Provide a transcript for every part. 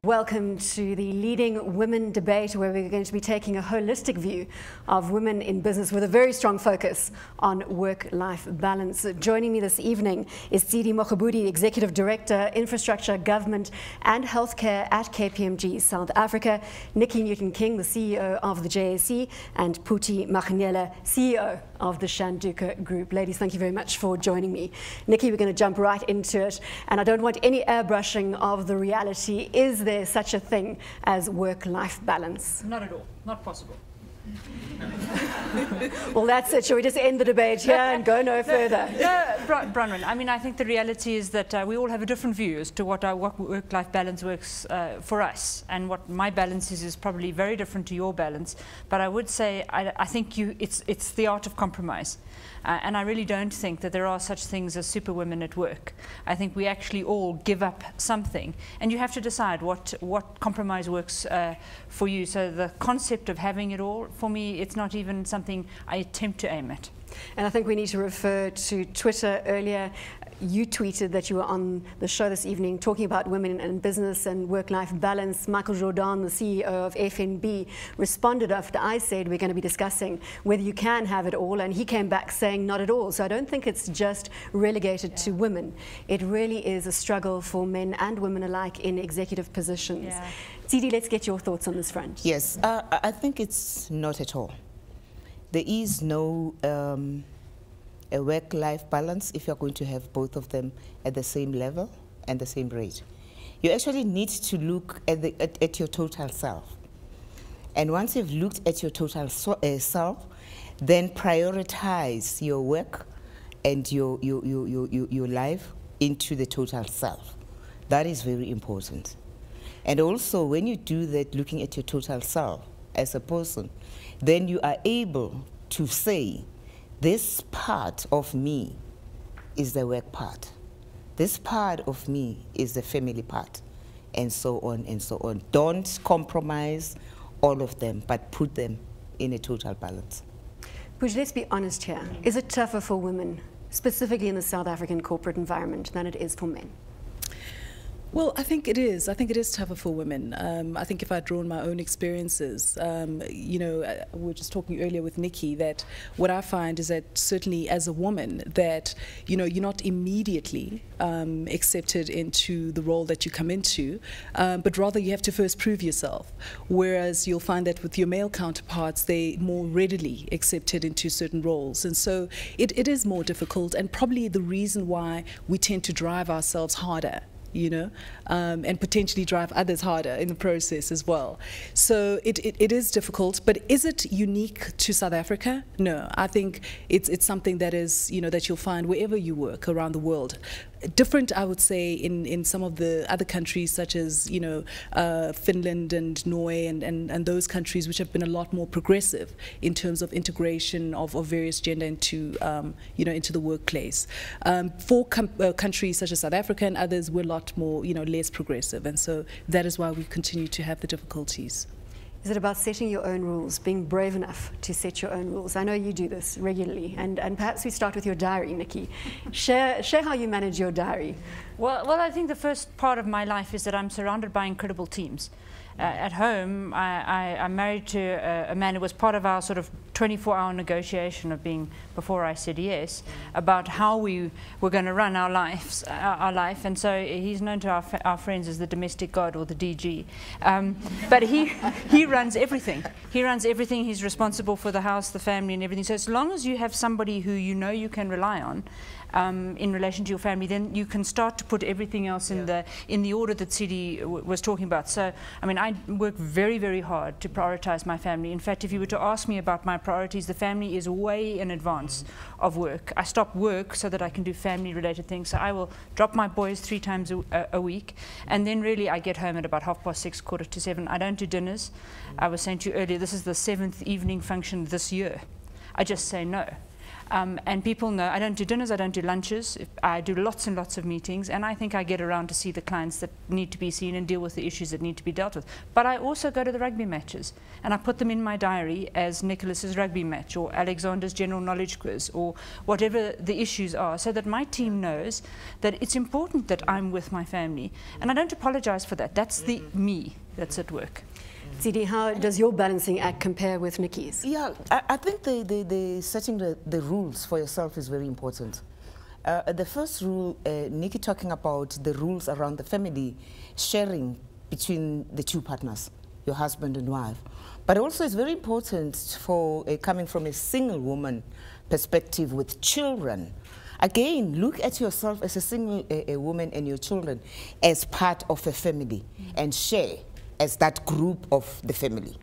Welcome to the Leading Women debate, where we're going to be taking a holistic view of women in business with a very strong focus on work-life balance. Joining me this evening is Tsidi Mokhabudi, Executive Director, Infrastructure, Government and Healthcare at KPMG South Africa, Nikki Newton-King, the CEO of the JSE, and Phuthi Makganyela, CEO of the Shanduka Group. Ladies, thank you very much for joining me. Nikki, we're going to jump right into it, and I don't want any airbrushing of the reality. Is there such a thing as work-life balance? Not at all. Not possible. Well, that's it. Shall we just end the debate here and go no further? No, Bronwyn, I mean, I think the reality is that we all have a different view as to what work-life balance works for us. And what my balance is probably very different to your balance. But I would say I think it's the art of compromise. And I really don't think that there are such things as superwomen at work. I think we actually all give up something. And you have to decide what compromise works for you. So the concept of having it all, for me, it's not even something I attempt to aim at. And I think we need to refer to Twitter earlier. You tweeted that you were on the show this evening talking about women in business and work-life balance. Michael Jordan, the CEO of FNB, responded after I said we're going to be discussing whether you can have it all, and he came back saying not at all. So I don't think it's just relegated to women. It really is a struggle for men and women alike in executive positions. Yeah. Tsidi, let's get your thoughts on this front. Yes, I think it's not at all. There is no a work-life balance if you're going to have both of them at the same level and the same rate. You actually need to look at your total self. And once you've looked at your total self, then prioritize your work and your life into the total self. That is very important. And also, when you do that, looking at your total self as a person, then you are able to say, this part of me is the work part. This part of me is the family part, and so on and so on. Don't compromise all of them, but put them in a total balance. Phuthi, let's be honest here. Is it tougher for women, specifically in the South African corporate environment, than it is for men? Well, I think it is. I think it is tougher for women. I think if I'd drawn my own experiences, you know, we were just talking earlier with Nikki, that what I find is that certainly as a woman, that, you know, you're not immediately accepted into the role that you come into, but rather you have to first prove yourself. Whereas you'll find that with your male counterparts, they're more readily accepted into certain roles. And so it is more difficult, and probably the reason why we tend to drive ourselves harder, you know, and potentially drive others harder in the process as well. So it is difficult, but is it unique to South Africa? No, I think it's something that is, you know, that you'll find wherever you work around the world. Different, I would say, in some of the other countries, such as, you know, Finland and Norway and those countries which have been a lot more progressive in terms of integration of various gender into, you know, into the workplace. For countries such as South Africa and others, we're a lot more, you know, less progressive, and so that is why we continue to have the difficulties. Is it about setting your own rules, being brave enough to set your own rules? I know you do this regularly, and perhaps we start with your diary, Nikki. Share how you manage your diary. Well, I think the first part of my life is that I'm surrounded by incredible teams. At home, I'm married to a man who was part of our sort of 24-hour negotiation of being, before I said yes, about how we were going to run our life. And so he's known to our friends as the domestic god, or the DG. But he runs everything. He runs everything. He's responsible for the house, the family, and everything. So as long as you have somebody who you know you can rely on, in relation to your family, then you can start to put everything else in the order that Tsidi was talking about. So, I mean, I work very, very hard to prioritize my family. In fact, if you were to ask me about my priorities, the family is way in advance of work. I stop work so that I can do family-related things. So I will drop my boys 3 times a week, and then really I get home at about 6:30, 6:45. I don't do dinners. I was saying to you earlier, this is the 7th evening function this year. I just say no. And people know I don't do dinners, I don't do lunches. I do lots and lots of meetings, and I think I get around to see the clients that need to be seen and deal with the issues that need to be dealt with. But I also go to the rugby matches, and I put them in my diary as Nicholas's rugby match or Alexander's general knowledge quiz or whatever the issues are, so that my team knows that it's important that I'm with my family. And I don't apologize for that. That's the me that's at work. Tsidi, how does your balancing act compare with Nikki's? Yeah, I think the setting the rules for yourself is very important. The first rule, Nikki talking about the rules around the family, sharing between the two partners, your husband and wife. But also it's very important for coming from a single woman perspective with children. Again, look at yourself as a single woman and your children as part of a family and share as that group of the family,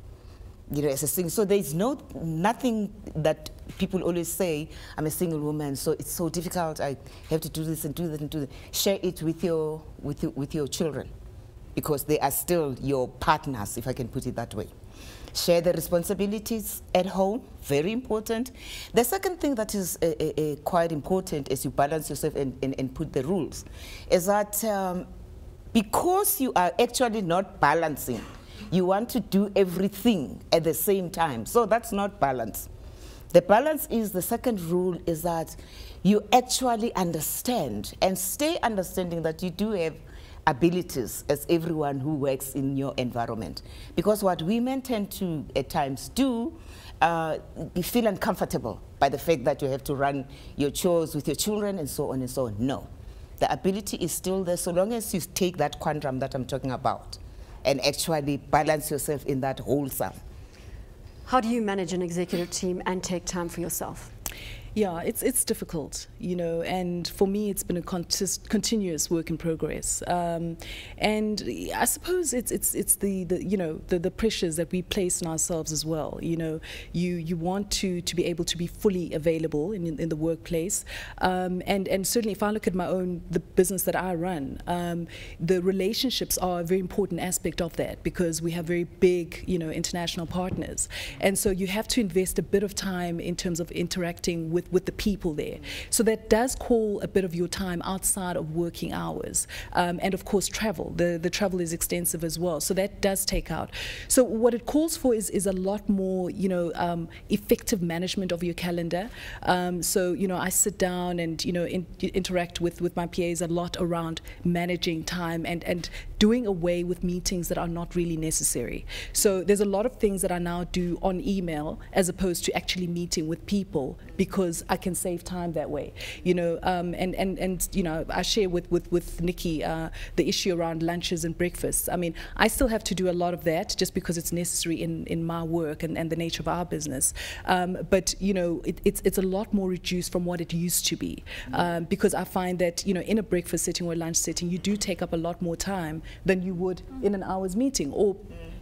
you know, as a single. So there's nothing that people always say, I'm a single woman, so it's so difficult, I have to do this and do that and do that. Share it with your children, because they are still your partners, if I can put it that way. Share the responsibilities at home, very important. The second thing that is quite important as you balance yourself and put the rules is that because you are actually not balancing, you want to do everything at the same time. So that's not balance. The balance is, the second rule is that you actually understand and stay understanding that you do have abilities as everyone who works in your environment. Because what women tend to at times do, feel uncomfortable by the fact that you have to run your chores with your children and so on and so on. No. The ability is still there so long as you take that quantum that I'm talking about and actually balance yourself in that wholesome. How do you manage an executive team and take time for yourself? Yeah, it's difficult, you know, and for me it's been a continuous work in progress. And I suppose it's the pressures that we place on ourselves as well. You know, you want to be able to be fully available in the workplace, and certainly if I look at the business that I run, the relationships are a very important aspect of that, because we have very big, you know, international partners, and so you have to invest a bit of time in terms of interacting with the people there. So that does call a bit of your time outside of working hours. And of course travel. The travel is extensive as well. So that does take out. So what it calls for is a lot more, you know, effective management of your calendar. So, you know, I sit down and, you know, interact with my PAs a lot around managing time and doing away with meetings that are not really necessary. So there's a lot of things that I now do on email as opposed to actually meeting with people, because I can save time that way, you know. And you know, I share with Nikki the issue around lunches and breakfasts. I mean, I still have to do a lot of that just because it's necessary in my work and the nature of our business. But you know, it's a lot more reduced from what it used to be, because I find that, you know, in a breakfast setting or a lunch setting, you do take up a lot more time than you would in an hour's meeting or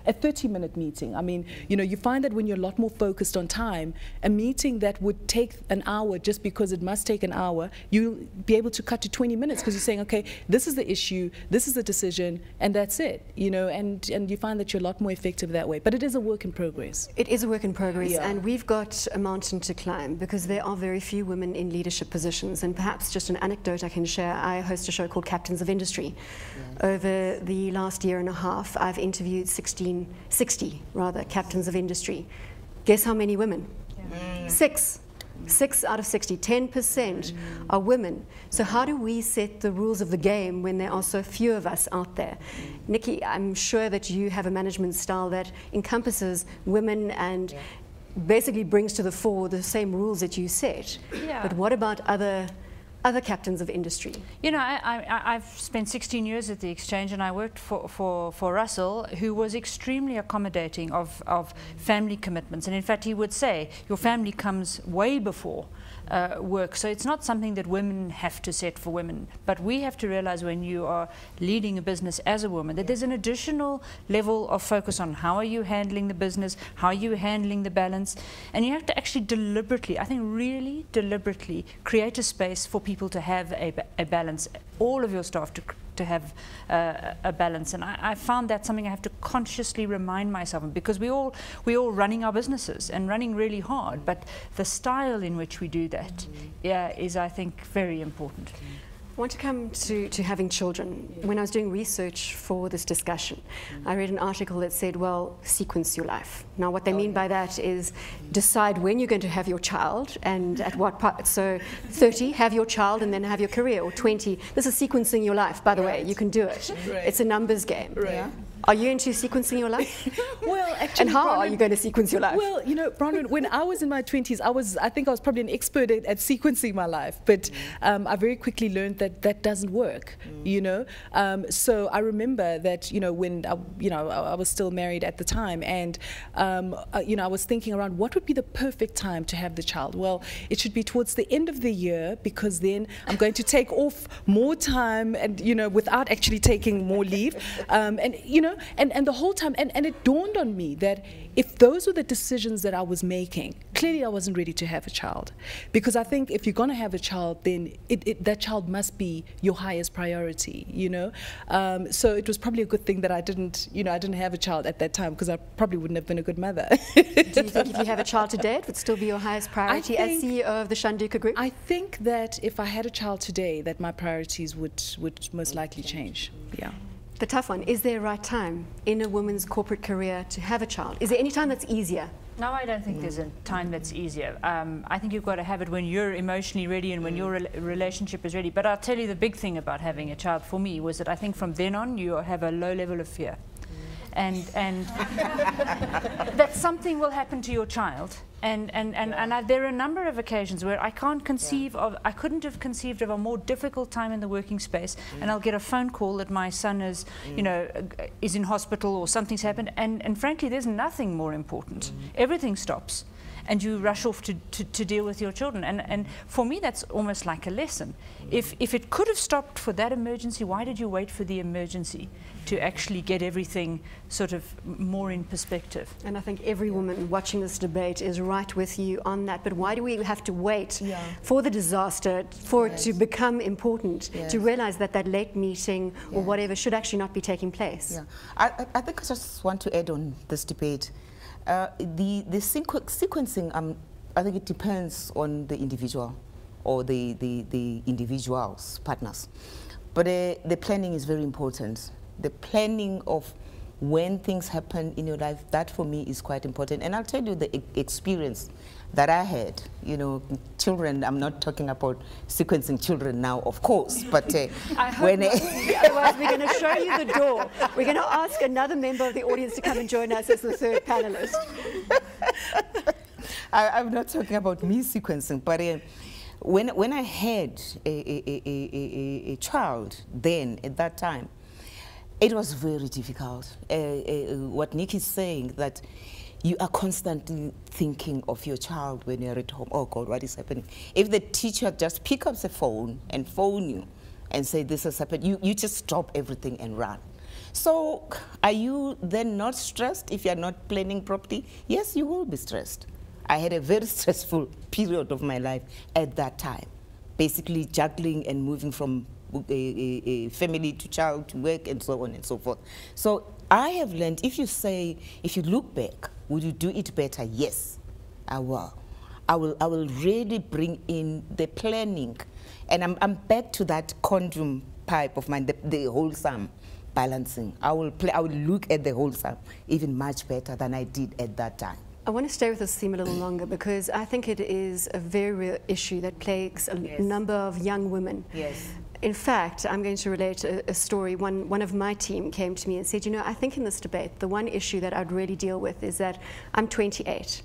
a 30-minute meeting. I mean, you know, you find that when you're a lot more focused on time, a meeting that would take an hour just because it must take an hour, you'll be able to cut to 20 minutes because you're saying, okay, this is the issue, this is the decision, and that's it, you know, and you find that you're a lot more effective that way. But it is a work in progress. It is a work in progress, yeah. And we've got a mountain to climb because there are very few women in leadership positions. And perhaps just an anecdote I can share, I host a show called Captains of Industry. Yeah. Over the last year and a half, I've interviewed 60 captains of industry. Guess how many women? Yeah. 6 out of 60, 10% are women. So how do we set the rules of the game when there are so few of us out there? Nikki, I'm sure that you have a management style that encompasses women and basically brings to the fore the same rules that you set. Yeah. But what about other captains of industry? You know, I've spent 16 years at the exchange, and I worked for Russell, who was extremely accommodating of family commitments. And in fact, he would say, your family comes way before work. So it's not something that women have to set for women. But we have to realize when you are leading a business as a woman that there's an additional level of focus on how are you handling the business, how are you handling the balance. And you have to actually deliberately, I think really deliberately, create a space for people to have a balance, all of your staff to to have a balance. And I found that something I have to consciously remind myself of, because we're all running our businesses and running really hard, but the style in which we do that is, I think, very important. I want to come to having children. When I was doing research for this discussion, I read an article that said, well, sequence your life. Now, what they mean by that is decide when you're going to have your child and at what part. So 30, have your child and then have your career, or 20. This is sequencing your life, by the way. You can do it. It's a numbers game. Yeah. Are you into sequencing your life? Well, actually, and how are you going to sequence your life? Well, you know, Bronwyn, when I was in my 20s, I think I was probably an expert at sequencing my life, but I very quickly learned that doesn't work, you know. So I remember that, you know, when I was still married at the time, and you know, I was thinking around what would be the perfect time to have the child. Well, it should be towards the end of the year, because then I'm going to take off more time, and you know, without actually taking more leave, and you know. And the whole time, and it dawned on me that if those were the decisions that I was making, clearly I wasn't ready to have a child. Because I think if you're going to have a child, then that child must be your highest priority, you know. So it was probably a good thing that I didn't have a child at that time, because I probably wouldn't have been a good mother. Do you think if you have a child today, it would still be your highest priority as CEO of the Shanduka Group? I think that if I had a child today, that my priorities would most likely change, yeah. The tough one, is there a right time in a woman's corporate career to have a child? Is there any time that's easier? No, I don't think there's a time that's easier. I think you've got to have it when you're emotionally ready and when your relationship is ready. But I'll tell you, the big thing about having a child for me was that I think from then on you have a low level of fear. And that something will happen to your child. And there are a number of occasions where I couldn't have conceived of a more difficult time in the working space, and I'll get a phone call that my son is, you know, is in hospital or something's happened, and frankly, there's nothing more important. Everything stops, and you rush off to deal with your children. And for me, that's almost like a lesson. If it could have stopped for that emergency, why did you wait for the emergency to actually get everything sort of more in perspective? And I think every woman watching this debate is right with you on that. But why do we have to wait for the disaster, for it to become important, to realize that that late meeting or whatever should actually not be taking place? Yeah, I think I just want to add on this debate. The sequencing, I think it depends on the individual or the individual's partners. But the planning is very important. The planning of when things happen in your life, that for me is quite important. And I'll tell you the experience that I had, you know, children, I'm not talking about sequencing children now, of course, but when... Otherwise, we're going to show you the door. We're going to ask another member of the audience to come and join us as the third panelist. I'm not talking about me sequencing, but when I had a child then, at that time, it was very difficult. What Nick is saying, that you are constantly thinking of your child when you're at home. Oh God, what is happening? If the teacher just pick up the phone and phone you and say this has happened, you just stop everything and run. So are you then not stressed if you're not planning properly? Yes, you will be stressed. I had a very stressful period of my life at that time, basically juggling and moving from a family to child to work and so on and so forth. So I have learned, if you look back, would you do it better? Yes, I will. I will really bring in the planning, and I'm back to that condom pipe of mine, the wholesome balancing. I will look at the wholesome even much better than I did at that time. I want to stay with this theme a little longer, because I think it is a very real issue that plagues a number of young women. Yes. In fact, I'm going to relate a story. One of my team came to me and said, you know, I think in this debate, the one issue that I'd really deal with is that I'm 28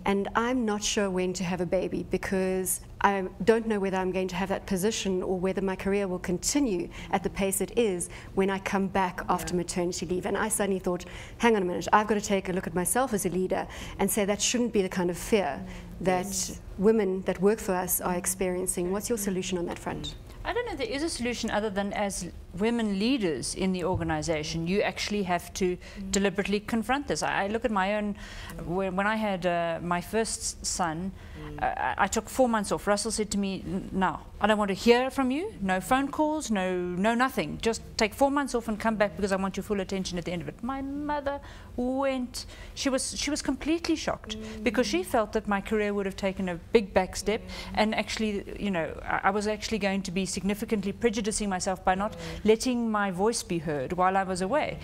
and I'm not sure when to have a baby, because I don't know whether I'm going to have that position or whether my career will continue at the pace it is when I come back after maternity leave. And I suddenly thought, hang on a minute, I've got to take a look at myself as a leader and say that shouldn't be the kind of fear that women that work for us are experiencing. What's your solution on that front? I don't know, there is a solution other than as women leaders in the organization, you actually have to deliberately confront this. I look at my own, when I had my first son, I took 4 months off. Russell said to me, "Now, I don't want to hear from you. No phone calls, no nothing. Just take 4 months off and come back because I want your full attention at the end of it." My mother went. She was completely shocked because she felt that my career would have taken a big back step, and actually, you know, I was actually going to be significantly prejudicing myself by not letting my voice be heard while I was away.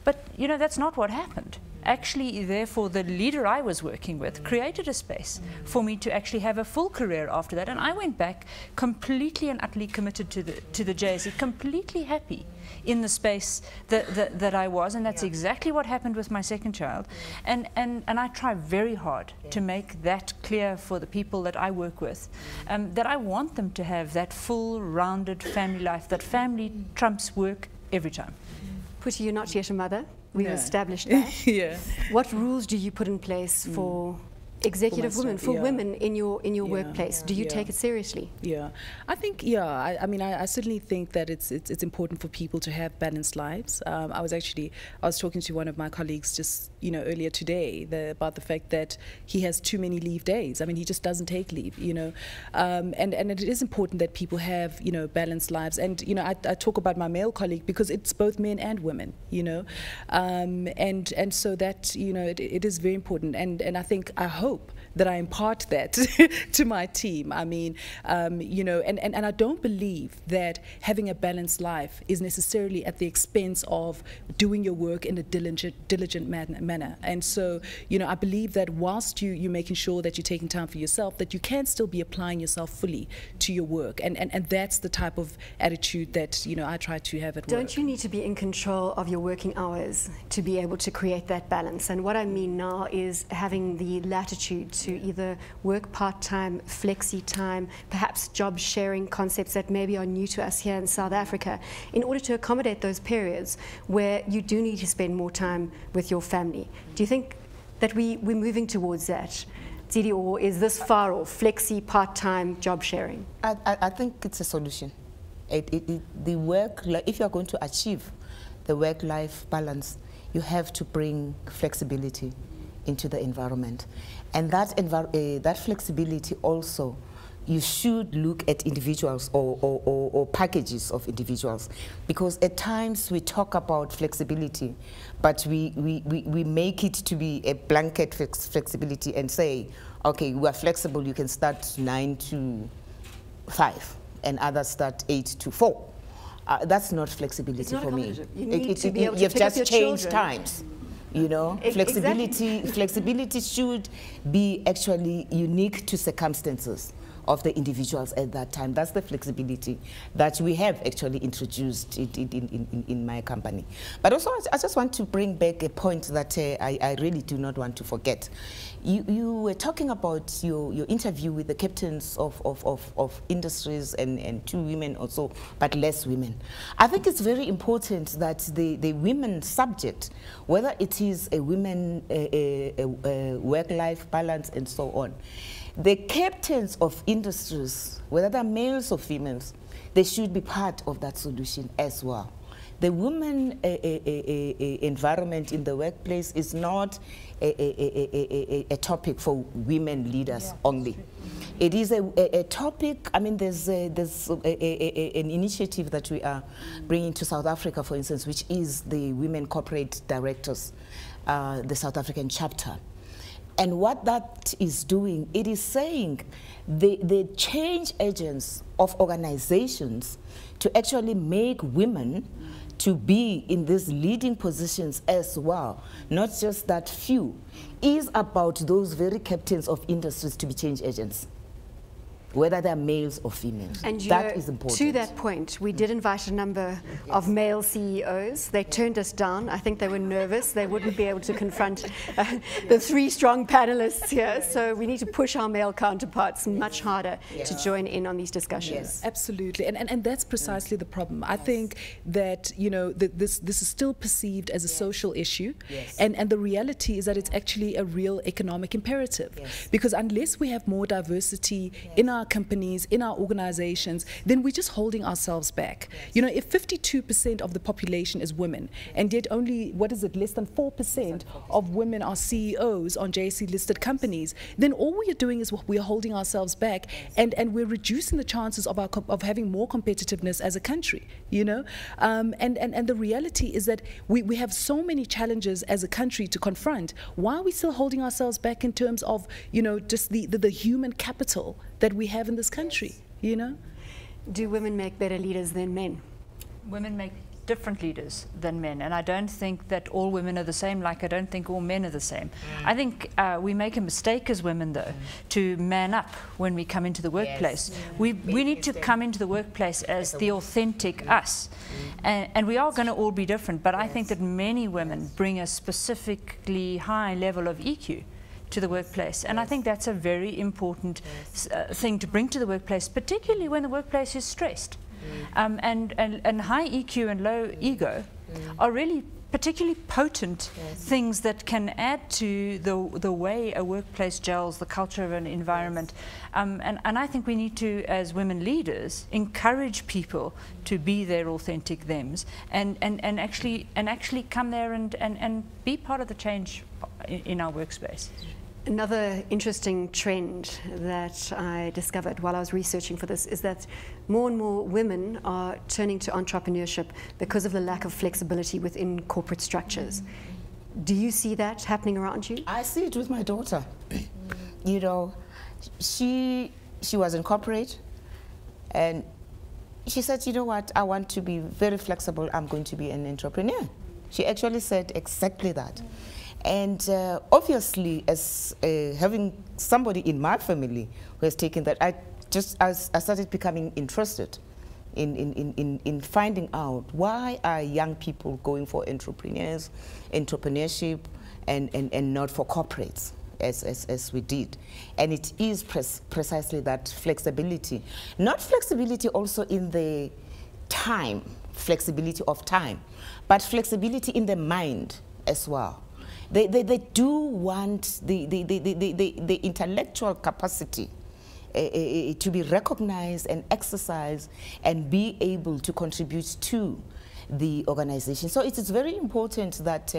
But, you know, that's not what happened. Actually, therefore, the leader I was working with created a space for me to actually have a full career after that. And I went back completely and utterly committed to the JSE, completely happy in the space that I was. And that's exactly what happened with my second child. And I try very hard to make that clear for the people that I work with, that I want them to have that full, rounded family life, that family trumps work every time. Putti, you're not yet a mother. We've No. established that. Yeah. What rules do you put in place for executive women, for yeah. women in your workplace? Do you Yeah. take it seriously? Yeah, I think, I mean, I certainly think that it's important for people to have balanced lives. I was talking to one of my colleagues just, you know, earlier today about the fact that he has too many leave days. I mean, he just doesn't take leave, you know, and it is important that people have, you know, balanced lives. And, you know, I talk about my male colleague because it's both men and women, you know, and so that, you know, it is very important. And I hope that I impart that to my team. I mean, you know, and I don't believe that having a balanced life is necessarily at the expense of doing your work in a diligent manner. And so, you know, I believe that whilst you're making sure that you're taking time for yourself, that you can still be applying yourself fully to your work. And that's the type of attitude that, you know, I try to have at work. Don't you need to be in control of your working hours to be able to create that balance? And what I mean now is having the latitude to either work part-time, flexi-time, perhaps job sharing concepts that maybe are new to us here in South Africa, in order to accommodate those periods where you do need to spend more time with your family. Do you think that we're moving towards that, Tsidi, or is this far off, flexi, part-time, job sharing? I think it's a solution. If you are going to achieve the work-life balance, you have to bring flexibility into the environment. And that flexibility also, you should look at individuals or packages of individuals, because at times we talk about flexibility, but we make it to be a blanket flexibility and say, okay, we are flexible, you can start 9 to 5 and others start 8 to 4. That's not flexibility It's not for me. accommodative. You need to be able to you've pick up just your changed children. times. You know, flexibility should be actually unique to circumstances of the individuals at that time. That's the flexibility that we have actually introduced in my company. But also, I just want to bring back a point that I really do not want to forget. You were talking about your interview with the captains of industries and 2 women also, but less women. I think it's very important that the women subject, whether it is a women work-life balance and so on, the captains of industries, whether they're males or females, they should be part of that solution as well. The women environment in the workplace is not a topic for women leaders only. It is a topic. I mean, there's an initiative that we are bringing to South Africa, for instance, which is the Women Corporate Directors, the South African chapter. And what that is doing, it is saying the change agents of organizations to actually make women to be in these leading positions as well, not just that few, is about those very captains of industries to be change agents, whether they're males or females. And that is important. To that point, we did invite a number of male CEOs. They turned us down. I think they were nervous. They wouldn't be able to confront the 3 strong panelists here. So we need to push our male counterparts much harder to join in on these discussions. Yes. Absolutely, and that's precisely the problem. I think that, you know, this is still perceived as a social issue, and the reality is that it's actually a real economic imperative. Because unless we have more diversity in our companies, in our organizations, then we're just holding ourselves back. You know, if 52% of the population is women, and yet only, what is it, less than 4% of women are CEOs on JSE listed companies, then all we are doing is we're holding ourselves back, and we're reducing the chances of having more competitiveness as a country, you know. And the reality is that we have so many challenges as a country to confront. Why are we still holding ourselves back in terms of, you know, just the human capital that we have in this country, you know? Do women make better leaders than men? Women make different leaders than men, and I don't think that all women are the same, like I don't think all men are the same. I think we make a mistake as women, though, to man up when we come into the workplace. We need to come into the workplace as the authentic us, and we are going to all be different, but I think that many women bring a specifically high level of EQ to the workplace, and I think that's a very important thing to bring to the workplace, particularly when the workplace is stressed. And high EQ and low ego are really particularly potent things that can add to the way a workplace gels, the culture of an environment. And I think we need to, as women leaders, encourage people to be their authentic thems and actually come there and be part of the change in our workspace. Another interesting trend that I discovered while I was researching for this is that more and more women are turning to entrepreneurship because of the lack of flexibility within corporate structures. Do you see that happening around you? I see it with my daughter. You know, she was in corporate, and she said, you know what, I want to be very flexible, I'm going to be an entrepreneur. She actually said exactly that. And obviously, as having somebody in my family who has taken that, I started becoming interested in finding out why are young people going for entrepreneurship and not for corporates as we did. And it is precisely that flexibility. Not flexibility also in the time, flexibility of time, but flexibility in the mind as well. They do want the intellectual capacity to be recognized and exercised and be able to contribute to the organization. So it is very important that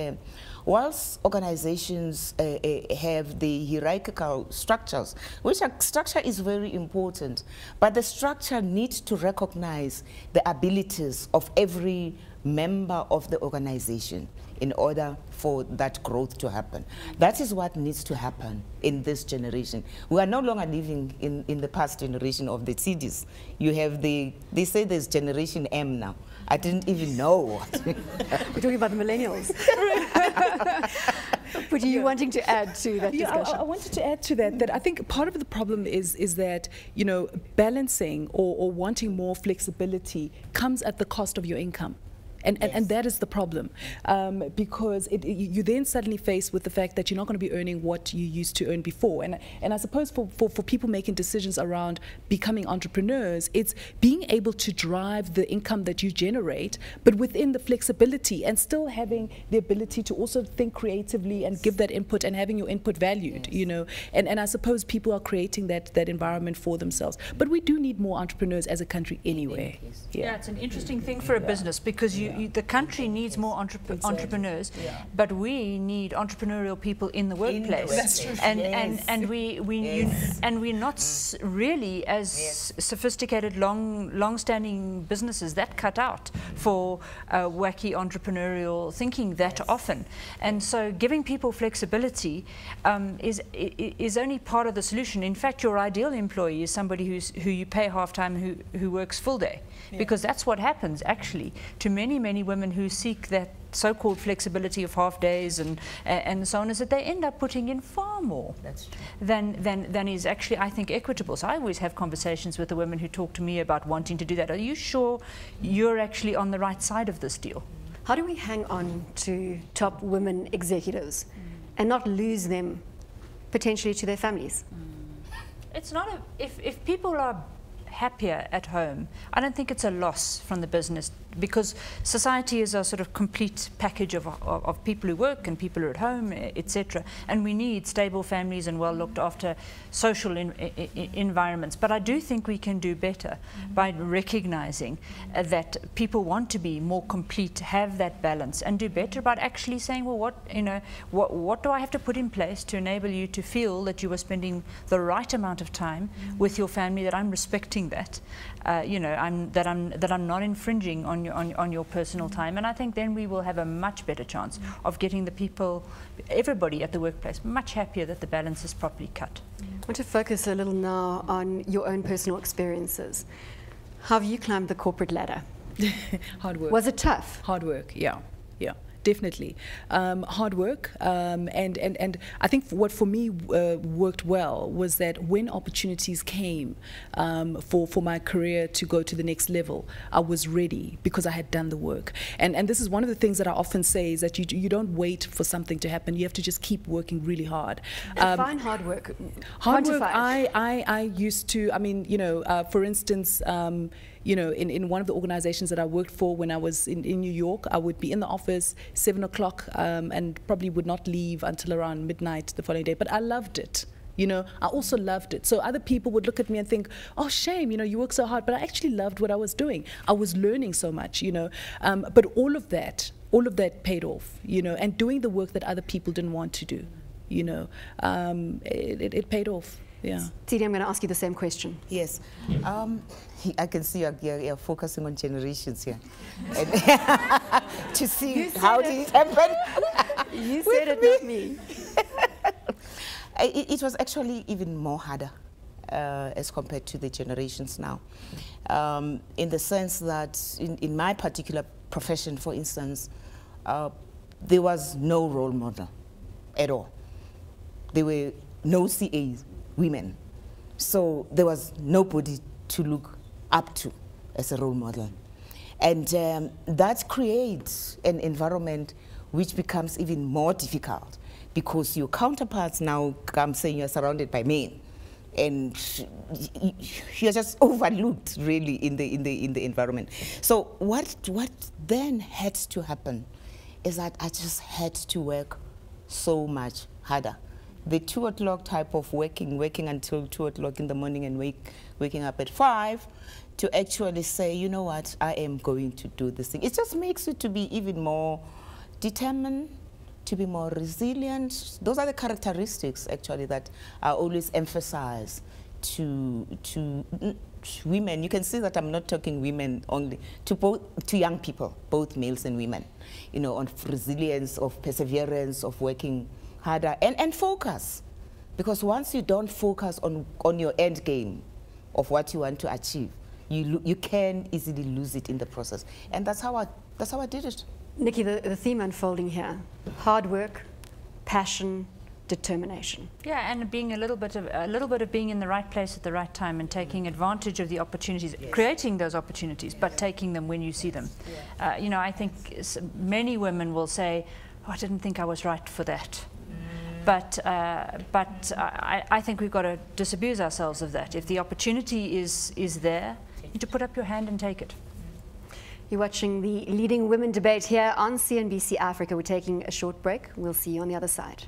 whilst organizations have the hierarchical structures, which structure is very important, but the structure needs to recognize the abilities of every member of the organization in order for that growth to happen. That is what needs to happen in this generation. We are no longer living in the past generation of the CDs. You have they say there's Generation M now. I didn't even know. We're talking about the millennials. But are you wanting to add to that discussion? I wanted to add to that I think part of the problem is that, you know, balancing or wanting more flexibility comes at the cost of your income. And that is the problem, because you then suddenly face with the fact that you're not going to be earning what you used to earn before. And I suppose for people making decisions around becoming entrepreneurs, it's being able to drive the income that you generate, but within the flexibility and still having the ability to also think creatively and give that input and having your input valued, you know. And I suppose people are creating that environment for themselves. But we do need more entrepreneurs as a country anyway. Yeah, it's an interesting thing for a business, because the country needs more entrepreneurs, but we need entrepreneurial people in the workplace. And we're not really as sophisticated, long-standing businesses that cut out for wacky entrepreneurial thinking that often. And so giving people flexibility is only part of the solution. In fact, your ideal employee is somebody who you pay half-time, who works full day. Because that's what happens actually to many women who seek that so-called flexibility of half days and so on, is that they end up putting in far more than is actually, I think, equitable. So I always have conversations with the women who talk to me about wanting to do that. Are you sure you're actually on the right side of this deal? How do we hang on to top women executives and not lose them potentially to their families? It's not if people are happier at home, I don't think it's a loss from the business because society is a sort of complete package of people who work and people who are at home, etc. And we need stable families and well looked after social environments. But I do think we can do better by recognizing that people want to be more complete, have that balance, and do better about actually saying, well, what do I have to put in place to enable you to feel that you are spending the right amount of time with your family, that I'm respecting that, that I'm not infringing on your personal time. And I think then we will have a much better chance of getting the people, everybody at the workplace, much happier that the balance is properly cut. I want to focus a little now on your own personal experiences. How have you climbed the corporate ladder? Hard work. Was it tough? Hard work, yeah. Definitely. Hard work, and I think what for me worked well was that when opportunities came for my career to go to the next level, I was ready because I had done the work. And this is one of the things that I often say, is that you don't wait for something to happen. You have to just keep working really hard. Define hard work. Hard work, I used to, for instance, in one of the organizations that I worked for when I was in New York, I would be in the office 7 o'clock and probably would not leave until around midnight the following day. But I loved it. I also loved it. So other people would look at me and think, oh, shame, you work so hard. But I actually loved what I was doing. I was learning so much, But all of that paid off, and doing the work that other people didn't want to do, it paid off. Yeah. Tidi, I'm going to ask you the same question. Yes. I can see you're focusing on generations here. To see how did it happen. You said it, not me. It was actually even more harder as compared to the generations now. In the sense that in my particular profession, for instance, there was no role model at all. There were no CAs, women. So there was nobody to look up to as a role model. And that creates an environment which becomes even more difficult, because your counterparts now come saying you're surrounded by men, and you're just overlooked really in the environment. So what then had to happen is that I just had to work so much harder. The 2 o'clock type of working until 2 o'clock in the morning and waking up at 5, to actually say, you know what, I am going to do this thing. It just makes you to be even more determined, to be more resilient. Those are the characteristics actually that I always emphasize to women. You can see that I'm not talking women only, to young people, both males and women, on resilience, of perseverance, of working harder, and focus. Because once you don't focus on your end game of what you want to achieve, you can easily lose it in the process. And that's how I did it. Nikki, the theme unfolding here: hard work, passion, determination. Yeah, and being a little bit of being in the right place at the right time, and taking advantage of the opportunities, creating those opportunities, but taking them when you see them. I think many women will say, oh, I didn't think I was right for that. But I think we've got to disabuse ourselves of that. If the opportunity is there, you need to put up your hand and take it. You're watching the Leading Women debate here on CNBC Africa. We're taking a short break. We'll see you on the other side.